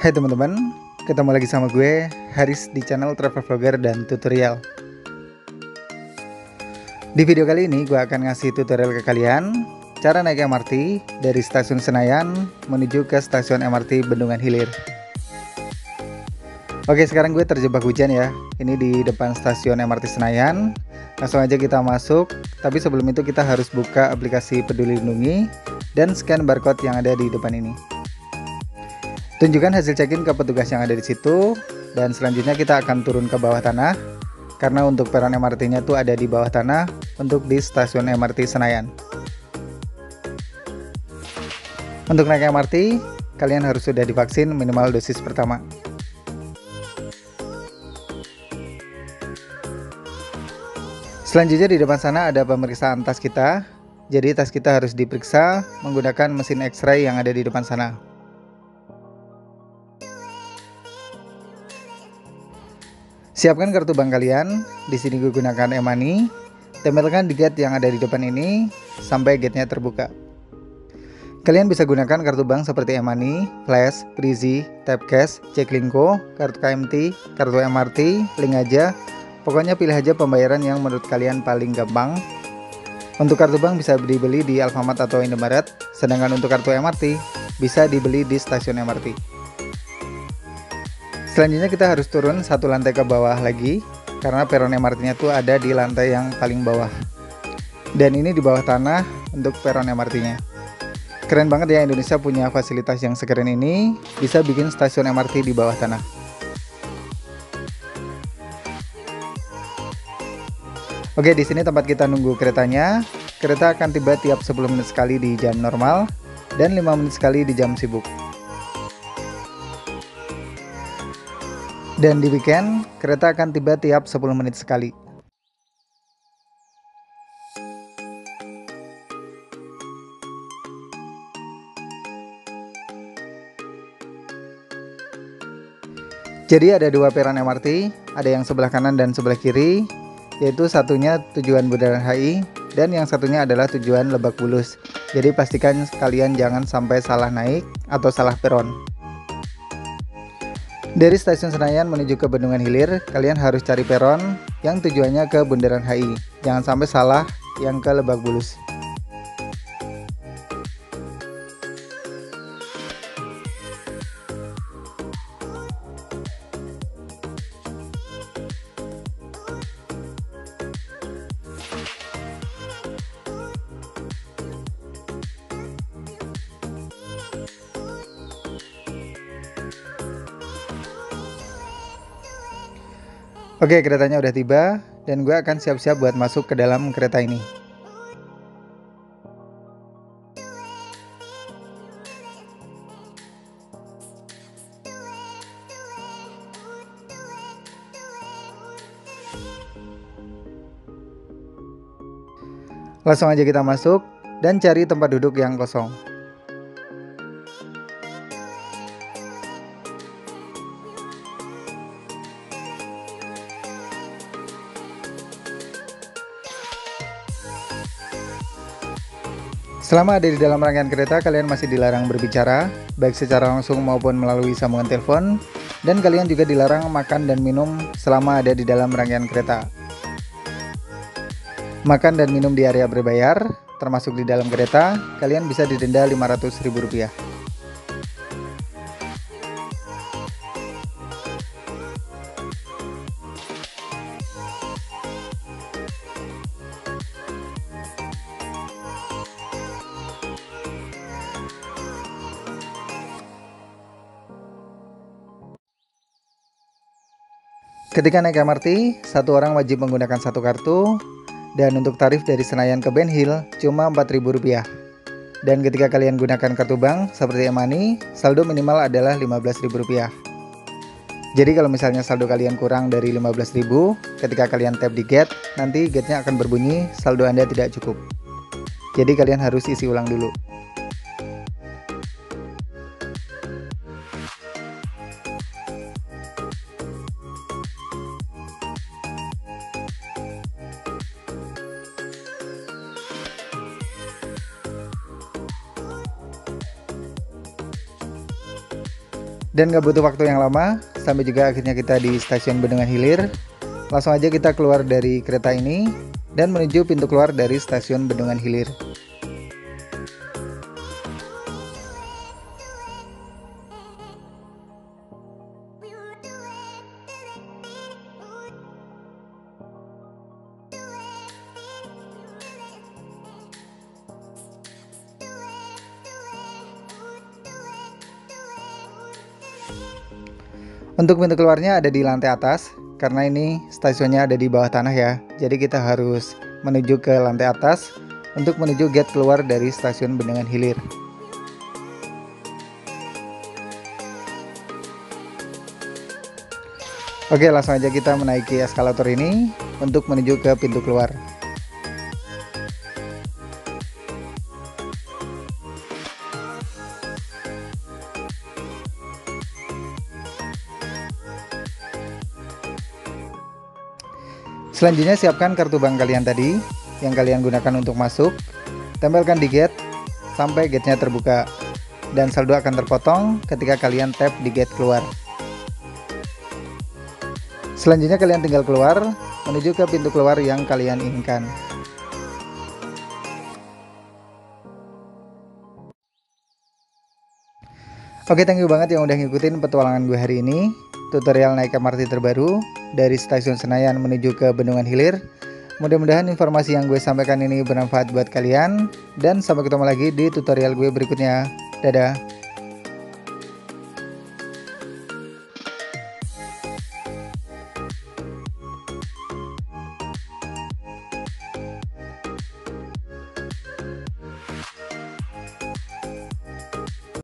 Hai teman-teman, ketemu lagi sama gue, Haris di channel Travel Vlogger dan Tutorial. Di video kali ini gue akan ngasih tutorial ke kalian cara naik MRT dari stasiun Senayan menuju ke stasiun MRT Bendungan Hilir. Oke, sekarang gue terjebak hujan ya. Ini di depan stasiun MRT Senayan. Langsung aja kita masuk, tapi sebelum itu kita harus buka aplikasi Peduli Lindungi dan scan barcode yang ada di depan ini. Tunjukkan hasil check-in ke petugas yang ada di situ, dan selanjutnya kita akan turun ke bawah tanah karena untuk peron MRT-nya tuh ada di bawah tanah untuk di stasiun MRT Senayan. Untuk naik MRT, kalian harus sudah divaksin minimal dosis pertama. Selanjutnya di depan sana ada pemeriksaan tas kita. Jadi tas kita harus diperiksa menggunakan mesin X-ray yang ada di depan sana. Siapkan kartu bank kalian. Di sini gue gunakan e-money. Tempelkan di gate yang ada di depan ini sampai gate-nya terbuka. Kalian bisa gunakan kartu bank seperti e-money, Flash, Breezy, Tapcash, Jaklingko, kartu KMT, kartu MRT, link aja. Pokoknya pilih aja pembayaran yang menurut kalian paling gampang. Untuk kartu bank bisa dibeli di Alfamart atau Indomaret, sedangkan untuk kartu MRT bisa dibeli di stasiun MRT. Selanjutnya kita harus turun satu lantai ke bawah lagi, karena peron MRT-nya tuh ada di lantai yang paling bawah. Dan ini di bawah tanah untuk peron MRT-nya. Keren banget ya, Indonesia punya fasilitas yang sekeren ini, bisa bikin stasiun MRT di bawah tanah. Oke, di sini tempat kita nunggu keretanya. Kereta akan tiba tiap 10 menit sekali di jam normal dan 5 menit sekali di jam sibuk. Dan di weekend, kereta akan tiba tiap 10 menit sekali. Jadi ada dua peron MRT, ada yang sebelah kanan dan sebelah kiri, yaitu satunya tujuan Bundaran HI dan yang satunya adalah tujuan Lebak Bulus. Jadi pastikan kalian jangan sampai salah naik atau salah peron. Dari stasiun Senayan menuju ke Bendungan Hilir, kalian harus cari peron yang tujuannya ke Bundaran HI. Jangan sampai salah yang ke Lebak Bulus. Oke, keretanya udah tiba dan gue akan siap-siap buat masuk ke dalam kereta ini. Langsung aja kita masuk dan cari tempat duduk yang kosong. Selama ada di dalam rangkaian kereta, kalian masih dilarang berbicara, baik secara langsung maupun melalui sambungan telepon, dan kalian juga dilarang makan dan minum selama ada di dalam rangkaian kereta. Makan dan minum di area berbayar, termasuk di dalam kereta, kalian bisa didenda Rp500.000. Ketika naik MRT, satu orang wajib menggunakan satu kartu, dan untuk tarif dari Senayan ke Ben Hill cuma Rp4.000. Dan ketika kalian gunakan kartu bank seperti e-money, saldo minimal adalah Rp15.000. Jadi kalau misalnya saldo kalian kurang dari Rp15.000, ketika kalian tap di gate, nanti gate-nya akan berbunyi saldo Anda tidak cukup. Jadi kalian harus isi ulang dulu. Dan gak butuh waktu yang lama, sampai juga akhirnya kita di stasiun Bendungan Hilir. Langsung aja kita keluar dari kereta ini dan menuju pintu keluar dari stasiun Bendungan Hilir. Untuk pintu keluarnya ada di lantai atas, karena ini stasiunnya ada di bawah tanah ya. Jadi kita harus menuju ke lantai atas untuk menuju gate keluar dari stasiun Bendungan Hilir. Oke, langsung aja kita menaiki eskalator ini untuk menuju ke pintu keluar. Selanjutnya siapkan kartu bank kalian tadi yang kalian gunakan untuk masuk, tempelkan di gate sampai gate-nya terbuka, dan saldo akan terpotong ketika kalian tap di gate keluar. Selanjutnya kalian tinggal keluar menuju ke pintu keluar yang kalian inginkan. Oke, thank you banget yang udah ngikutin petualangan gue hari ini. Tutorial naik MRT terbaru dari stasiun Senayan menuju ke Bendungan Hilir. Mudah-mudahan informasi yang gue sampaikan ini bermanfaat buat kalian. Dan sampai ketemu lagi di tutorial gue berikutnya. Dadah.